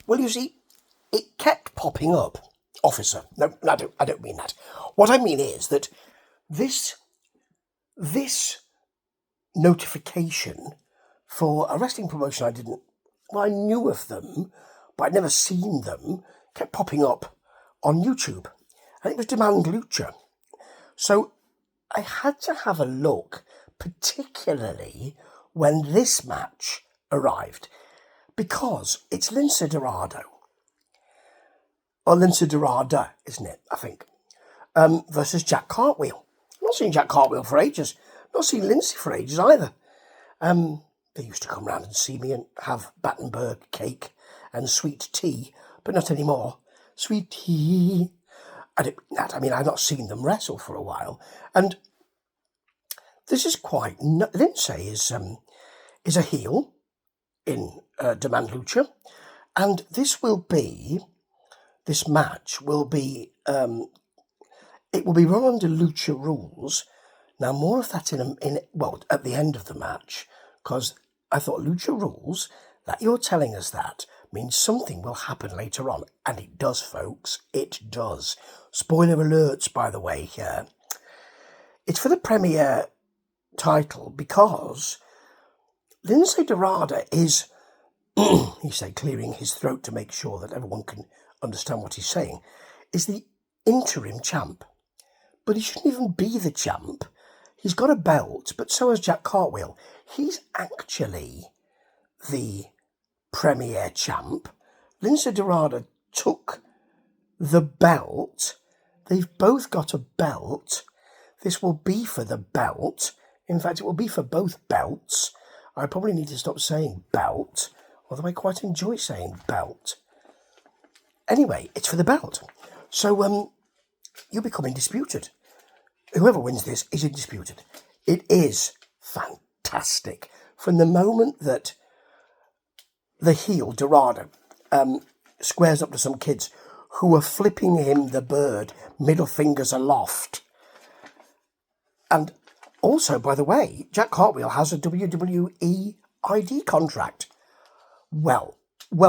Well, you see, it kept popping up. Officer. No, I don't mean that. What I mean is that this notification for a wrestling promotion I knew of them, but I'd never seen them, kept popping up on YouTube. And it was Demand Lucha. So I had to have a look, particularly when this match arrived, because it's Lince Dorado. Or Lince Dorado, isn't it, I think, versus Jack Cartwheel. I've not seen Jack Cartwheel for ages. Not seen Lince for ages either. They used to come round and see me and have Battenberg cake and sweet tea, but not anymore. Sweet tea. I've not seen them wrestle for a while. And this is quite... Lince is a heel in Demand Lucha. And this match will be... it will be run under Lucha rules. Now, more of that at the end of the match, because I thought Lucha rules, that you're telling us that, means something will happen later on. And it does, folks. It does. Spoiler alerts, by the way, here. It's for the Premier title because Lince Dorado is, he said, clearing his throat to make sure that everyone can understand what he's saying, is the interim champ. But he shouldn't even be the champ. He's got a belt, but so has Jack Cartwheel. He's actually the Premier champ. Lince Dorado took the belt. They've both got a belt. This will be for the belt. In fact, it will be for both belts. I probably need to stop saying belt, although I quite enjoy saying belt. Anyway, it's for the belt. So you become undisputed. Whoever wins this is undisputed. It is fantastic. From the moment that the heel, Dorado, squares up to some kids who are flipping him the bird, middle fingers aloft. And also, by the way, Jack Cartwheel has a WWE ID contract. Well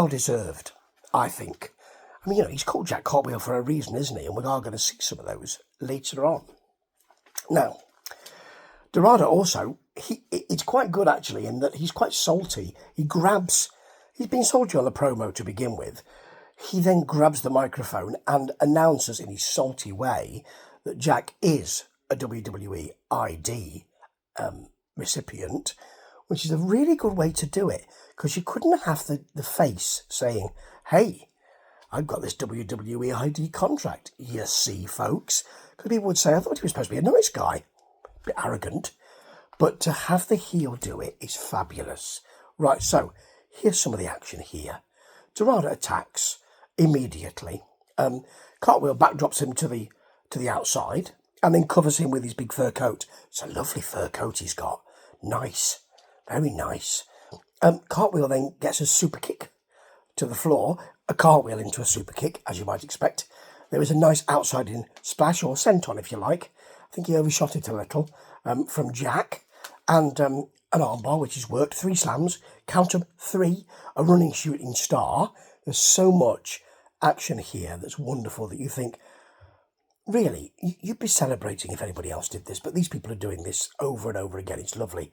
deserved, I think. I mean, he's called Jack Cartwheel for a reason, isn't he? And we are going to see some of those later on. Now, Dorado also, it's quite good actually in that he's quite salty. He's been salty on the promo to begin with. He then grabs the microphone and announces in his salty way that Jack is a WWE ID recipient, which is a really good way to do it, because you couldn't have the face saying, hey, I've got this WWE ID contract, you see, folks. Because people would say, I thought he was supposed to be a nice guy. A bit arrogant. But to have the heel do it is fabulous. Right, so here's some of the action here. Dorado attacks immediately. Cartwheel backdrops him to the outside and then covers him with his big fur coat. It's a lovely fur coat he's got. Nice. Very nice. Cartwheel then gets a super kick to the floor. A cartwheel into a super kick, as you might expect. There was a nice outside-in splash, or senton if you like. I think he overshot it a little, from Jack. And an armbar, which has worked. 3 slams, count 'em, 3, a running shooting star. There's so much action here that's wonderful that you think, really, you'd be celebrating if anybody else did this, but these people are doing this over and over again. It's lovely.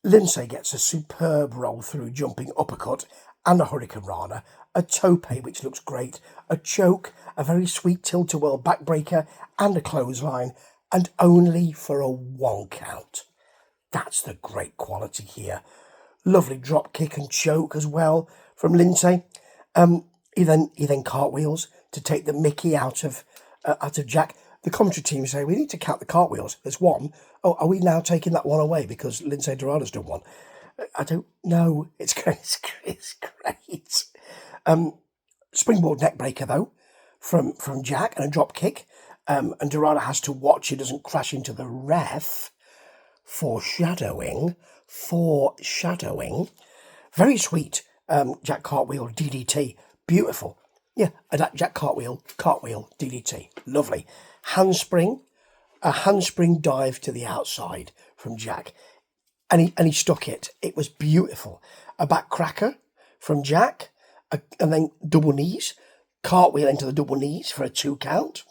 Lince gets a superb roll-through jumping uppercut and a Hurricane Rana, a tope, which looks great, a choke, a very sweet tilt-a-whirl backbreaker, and a clothesline, and only for a 1 count. That's the great quality here. Lovely drop kick and choke as well from Lince. He then cartwheels to take the mickey out of Jack. The commentary team say, we need to count the cartwheels. There's 1. Oh, are we now taking that 1 away because Lince Dorado's done 1? I don't know. It's great. It's great. Springboard neck breaker, though, from Jack, and a drop kick. And Dorado has to watch he doesn't crash into the ref. Foreshadowing. Very sweet. Jack Cartwheel, DDT. Beautiful. Yeah, Jack Cartwheel, DDT. Lovely. Handspring. A handspring dive to the outside from Jack. And he stuck it. It was beautiful. A back cracker from Jack. and then double knees, cartwheel into the double knees for a 2 count.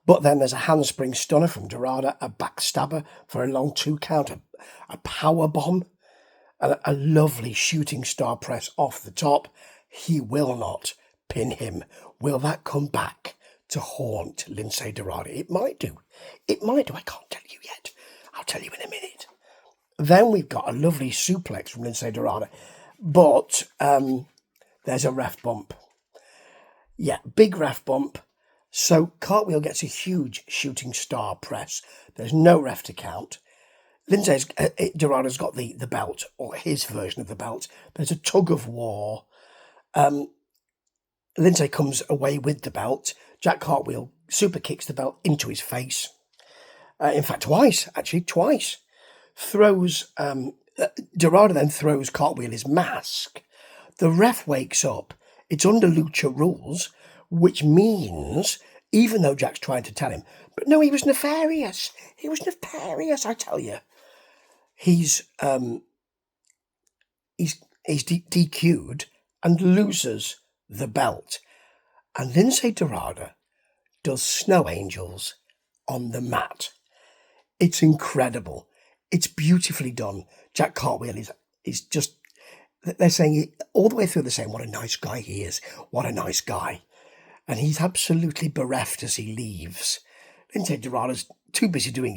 But then there's a handspring stunner from Dorado, a backstabber for a long 2 count, a power bomb, and a lovely shooting star press off the top. He will not pin him. Will that come back to haunt Lince Dorado? It might do. It might do. I can't tell you yet. I'll tell you in a minute. Then we've got a lovely suplex from Lince Dorado. But there's a ref bump. Yeah, big ref bump. So Cartwheel gets a huge shooting star press. There's no ref to count. Lince Dorado's got the belt, or his version of the belt. There's a tug of war. Lince comes away with the belt. Jack Cartwheel super kicks the belt into his face. In fact, twice. Throws, Dorado then throws Cartwheel his mask. The ref wakes up. It's under Lucha rules, which means, even though Jack's trying to tell him, but no, he was nefarious. He was nefarious, I tell you. He's DQ'd and loses the belt. And Lince Dorado does snow angels on the mat. It's incredible. It's beautifully done. Jack Cartwheel is just, they're saying all the way through, they're saying what a nice guy he is. What a nice guy. And he's absolutely bereft as he leaves. Lince Dorado's too busy doing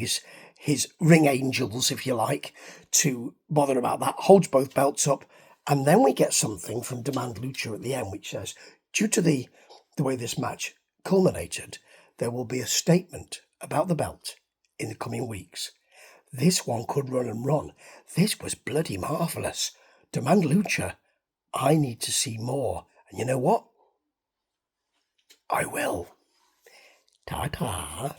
his ring angels, if you like, to bother about that. Holds both belts up. And then we get something from Demand Lucha at the end, which says, due to the way this match culminated, there will be a statement about the belt in the coming weeks. This one could run and run. This was bloody marvellous. Demand Lucha, I need to see more. And you know what? I will. Ta-ta.